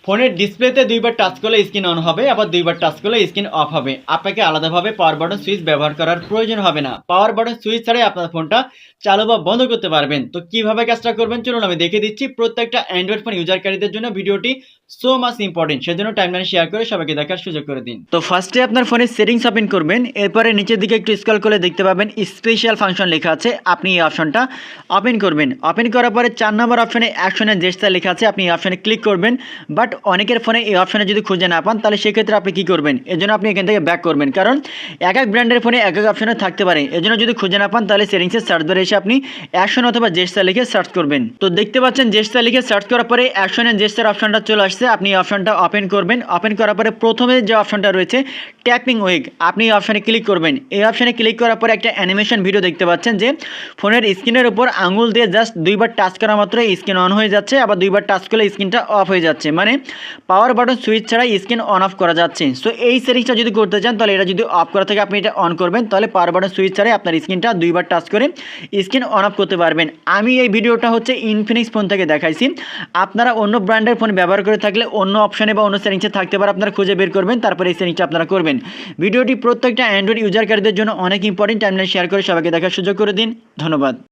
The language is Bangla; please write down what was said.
ফোনের ডিসপ্লেতে দুইবার টাচ করলে স্ক্রিন অন হবে, আবার দুইবার টাচ করলে স্ক্রিন অফ হবে। আপনাকে আলাদাভাবে পাওয়ার বাটন সুইচ ব্যবহার করার প্রয়োজন হবে না। পাওয়ার বাটন সুইচ ছাড়াই আপনার ফোনটা চালু বা বন্ধ করতে পারবেন। তো কিভাবে কাজটা করবেন চলুন আমি দেখিয়ে দিচ্ছি। প্রত্যেকটা অ্যান্ড্রয়েড ফোন ইউজারকারীদের জন্য ভিডিওটি সো মাচ ইম্পর্টেন্ট, সেজন্য টাইমলাইন শেয়ার করে সবাইকে দেখার সুযোগ করে দিন। তো ফার্স্টে আপনার ফোনের সেটিংস ওপেন করবেন, এরপরে নিচের দিকে একটু স্ক্রল করলে দেখতে পাবেন স্পেশাল ফাংশন লেখা আছে। আপনি এই অপশনটা ওপেন করবেন। ওপেন করার পরে 4 নম্বর অপশনে অ্যাকশনের জেস্টার লেখা আছে, আপনি এই অপশনে ক্লিক করবেন। বাট অনেকের ফোনে এই অপশনে যদি খুঁজে না পান তাহলে সেক্ষেত্রে আপনি কী করবেন, এর জন্য আপনি এখান থেকে ব্যাক করবেন, কারণ এক এক ব্র্যান্ডের ফোনে এক এক অপশনে থাকতে পারে। এজন্য যদি খুঁজে না পান তাহলে সেটিংসের সার্চ বারে এসে আপনি অ্যাকশন অথবা জেস্টার লিখে সার্চ করবেন। তো দেখতে পাচ্ছেন জেস্টার লিখে সার্চ করার পরে অ্যাকশনের জেস্টার অপশনটা চলে আসছে। আপনি এই অপশনটা ওপেন করবেন। ওপেন করার পরে প্রথমে যে অপশনটা রয়েছে ট্যাপিং উইক, আপনি এই অপশনে ক্লিক করবেন। এই অপশনে ক্লিক করার পরে একটা অ্যানিমেশন ভিডিও দেখতে পাচ্ছেন যে ফোনের স্ক্রিনের উপর আঙুল দিয়ে জাস্ট দুইবার টাচ করা মাত্র স্ক্রিন অন হয়ে যাচ্ছে, আবার দুইবার টাচ করলে স্ক্রিনটা অফ হয়ে যাচ্ছে, মানে পাওয়ার বাটন সুইচ ছাড়াই স্ক্রিন অন অফ করা যাচ্ছে। সো এই সেটিংসটা যদি করতে চান তাহলে এটা যদি অফ করা থাকে আপনি এটা অন করবেন, তাহলে পাওয়ার বাটন সুইচ ছাড়াই আপনার স্ক্রিনটা দুইবার টাচ করে স্ক্রিন অন অফ করতে পারবেন। আমি এই ভিডিওটা হচ্ছে ইনফিনিক্স ফোন থেকে দেখাইছি। আপনারা অন্য ব্র্যান্ডের ফোন ব্যবহার করে থাকলে অন্য অপশানে বা অন্য সেটিংসে থাকতে পারে, আপনারা খুঁজে বের করবেন, তারপরে এই সেটিংসটা আপনারা করবেন। ভিডিওটি প্রত্যেকটা অ্যান্ড্রয়েড ইউজারকারীদের জন্য অনেক ইম্পর্টেন্ট। টাইমলাইন শেয়ার করে সবাইকে দেখার সুযোগ করে দিন। ধন্যবাদ।